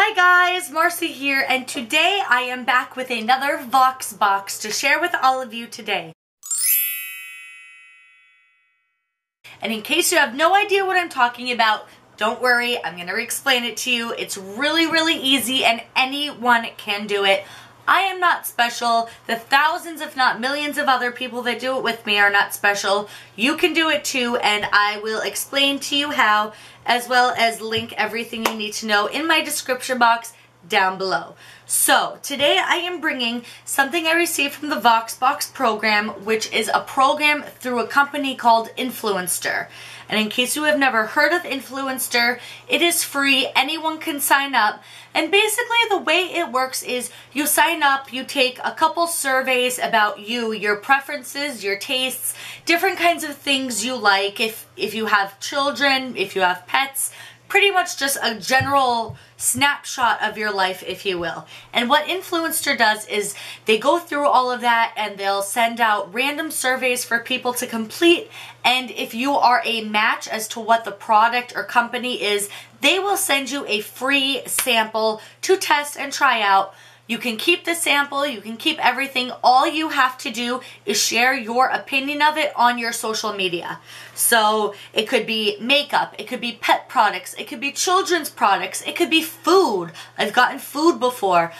Hi guys, Marcy here, and today I am back with another Vox box to share with all of you today. And in case you have no idea what I'm talking about, don't worry, I'm going to explain it to you. It's really easy and anyone can do it. I am not special. The thousands, if not millions of other people that do it with me are not special. You can do it too, and I will explain to you how, as well as link everything you need to know in my description box down below. So, today I am bringing something I received from the VoxBox program, which is a program through a company called Influenster. And in case you have never heard of Influenster, it is free, anyone can sign up. And basically the way it works is you sign up, you take a couple surveys about you, your preferences, your tastes, different kinds of things you like, if you have children, if you have pets, pretty much just a general snapshot of your life, if you will. And what Influenster does is they go through all of that and they'll send out random surveys for people to complete, and if you are a match as to what the product or company is, they will send you a free sample to test and try out. You can keep the sample, you can keep everything. All you have to do is share your opinion of it on your social media. So it could be makeup, it could be pet products, it could be children's products, it could be food. I've gotten food before.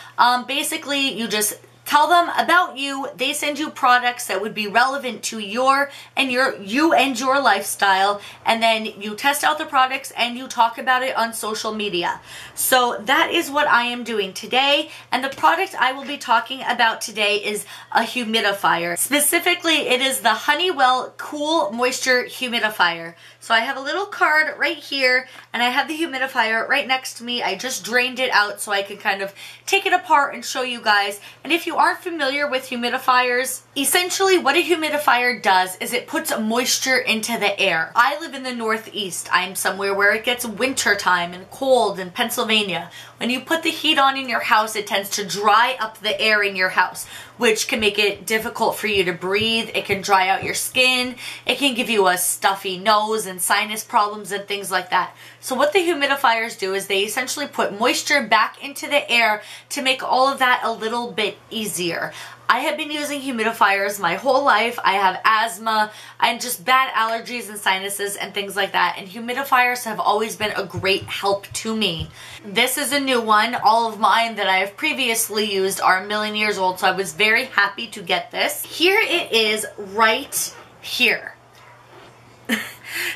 Basically, you just tell them about you. They send you products that would be relevant to you and your lifestyle, and then you test out the products and you talk about it on social media. So that is what I am doing today, and the product I will be talking about today is a humidifier. Specifically, it is the Honeywell Cool Moisture Humidifier. So I have a little card right here, and I have the humidifier right next to me. I just drained it out so I could kind of take it apart and show you guys. And if you aren't familiar with humidifiers, essentially what a humidifier does is it puts moisture into the air. I live in the Northeast. I'm somewhere where it gets winter time and cold in Pennsylvania. When you put the heat on in your house, it tends to dry up the air in your house, which can make it difficult for you to breathe. It can dry out your skin. It can give you a stuffy nose and sinus problems and things like that. So what the humidifiers do is they essentially put moisture back into the air to make all of that a little bit easier. I have been using humidifiers my whole life. I have asthma and just bad allergies and sinuses and things like that, and humidifiers have always been a great help to me. This is a new one. All of mine that I have previously used are a million years old, so I was very happy to get this. Here it is right here.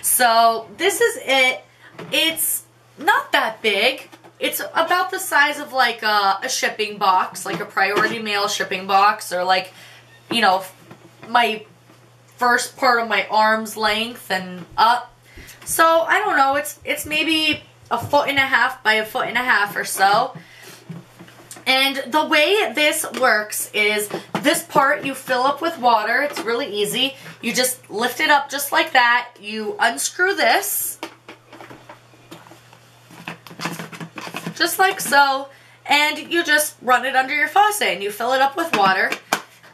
So this is it. It's not that big. It's about the size of like a shipping box, like a Priority Mail shipping box, or like, you know, my first part of my arm's length and up. So I don't know, it's maybe 1.5 by 1.5 or so. And the way this works is this part you fill up with water. It's really easy. You just lift it up just like that. You unscrew this, just like so, and you just run it under your faucet and you fill it up with water.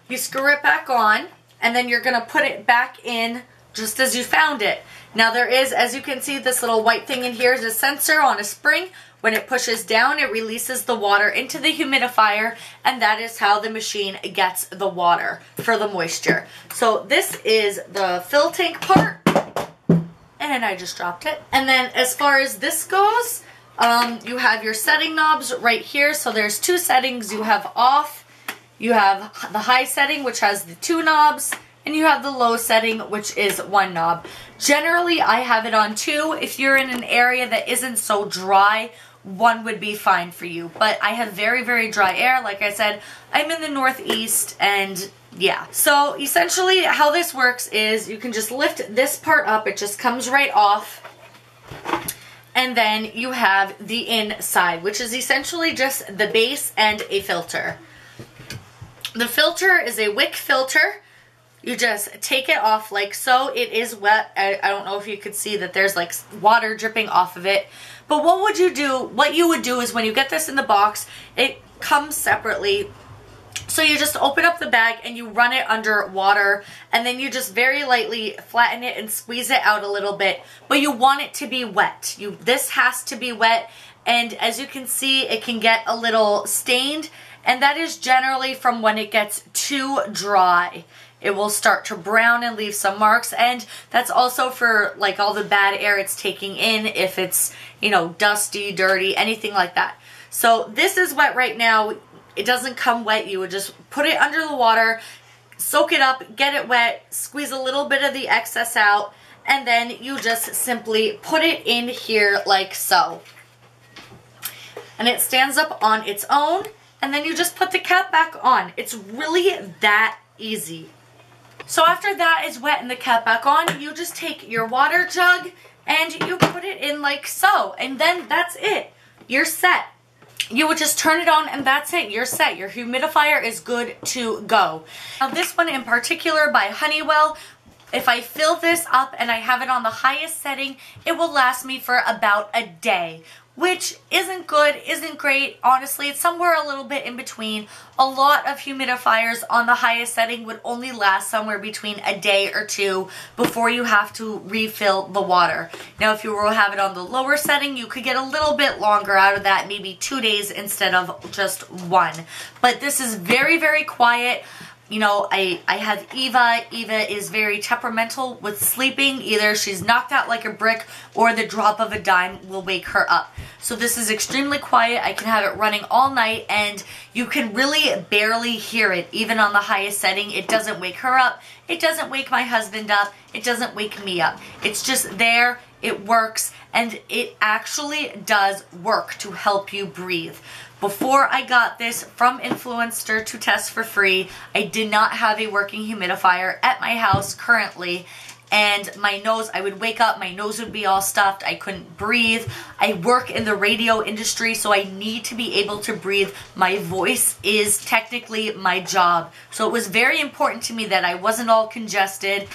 You screw it back on, and then you're going to put it back in just as you found it. Now there is, as you can see, this little white thing in here is a sensor on a spring. When it pushes down, it releases the water into the humidifier, and that is how the machine gets the water for the moisture. So this is the fill tank part, and I just dropped it. And then as far as this goes, you have your setting knobs right here. So there's two settings. You have off, you have the high setting, which has the 2 knobs, and you have the low setting, which is 1 knob. Generally, I have it on 2. If you're in an area that isn't so dry, 1 would be fine for you. But I have very dry air. Like I said, I'm in the Northeast, and yeah. So essentially how this works is you can just lift this part up. It just comes right off. And then you have the inside, which is essentially just the base and a filter. The filter is a wick filter. You just take it off like so. It is wet. I don't know if you could see that there's like water dripping off of it. But what you would do is when you get this in the box, it comes separately. So you just open up the bag and you run it under water, and then you just very lightly flatten it and squeeze it out a little bit. But you want it to be wet. This has to be wet, and as you can see, it can get a little stained, and that is generally from when it gets too dry. It will start to brown and leave some marks, and that's also for like all the bad air it's taking in, if it's, you know, dusty, dirty, anything like that. So this is wet right now. It doesn't come wet. You would just put it under the water, soak it up, get it wet, squeeze a little bit of the excess out, and then you just simply put it in here like so. And it stands up on its own, and then you just put the cap back on. It's really that easy. So after that is wet and the cap back on, you just take your water jug and you put it in like so, and then that's it. You're set. You would just turn it on and that's it. You're set. Your humidifier is good to go. Now this one in particular by Honeywell, if I fill this up and I have it on the highest setting, it will last me for about a day, which isn't good, isn't great. Honestly, it's somewhere a little bit in between. A lot of humidifiers on the highest setting would only last somewhere between a day or two before you have to refill the water. Now, if you were to have it on the lower setting, you could get a little bit longer out of that, maybe 2 days instead of just 1. But this is very, very quiet. You know, I have Eva. Eva is very temperamental with sleeping. Either she's knocked out like a brick or the drop of a dime will wake her up. So this is extremely quiet. I can have it running all night and you can really barely hear it. Even on the highest setting, it doesn't wake her up. It doesn't wake my husband up. It doesn't wake me up. It's just there. It works, and it actually does work to help you breathe. Before I got this from Influenster to test for free, I did not have a working humidifier at my house currently, and my nose, I would wake up, my nose would be all stuffed, I couldn't breathe. I work in the radio industry, so I need to be able to breathe. My voice is technically my job. So it was very important to me that I wasn't all congested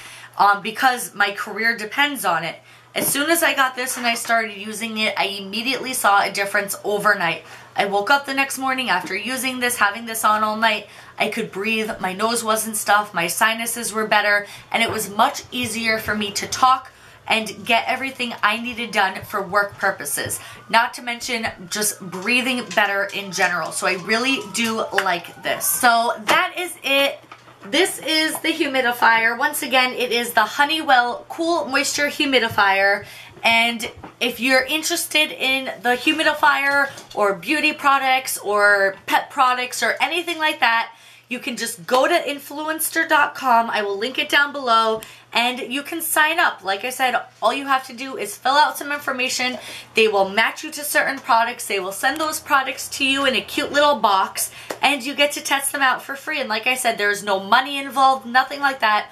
because my career depends on it. As soon as I got this and I started using it, I immediately saw a difference overnight. I woke up the next morning after using this, having this on all night. I could breathe, my nose wasn't stuffed, my sinuses were better, and it was much easier for me to talk and get everything I needed done for work purposes. Not to mention just breathing better in general. So I really do like this. So that is it. This is the humidifier. Once again, it is the Honeywell Cool Moisture Humidifier. And if you're interested in the humidifier or beauty products or pet products or anything like that, you can just go to Influenster.com. I will link it down below and you can sign up. Like I said, all you have to do is fill out some information. They will match you to certain products. They will send those products to you in a cute little box and you get to test them out for free. And like I said, there's no money involved, nothing like that.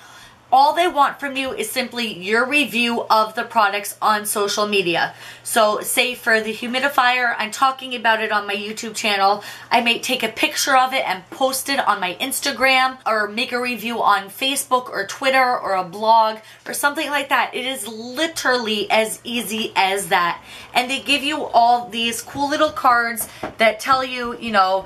All they want from you is simply your review of the products on social media. So say for the humidifier, I'm talking about it on my YouTube channel. I may take a picture of it and post it on my Instagram or make a review on Facebook or Twitter or a blog or something like that. It is literally as easy as that. And they give you all these cool little cards that tell you, you know,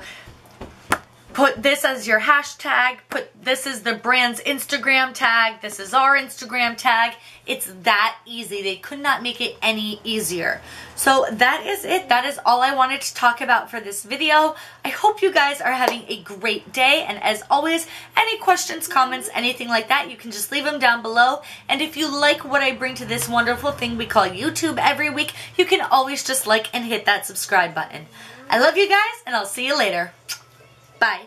put this as your hashtag, this is the brand's Instagram tag, this is our Instagram tag. It's that easy. They could not make it any easier. So that is it. That is all I wanted to talk about for this video. I hope you guys are having a great day. And as always, any questions, comments, anything like that, you can just leave them down below. And if you like what I bring to this wonderful thing we call YouTube every week, you can always just like and hit that subscribe button. I love you guys, and I'll see you later. Bye.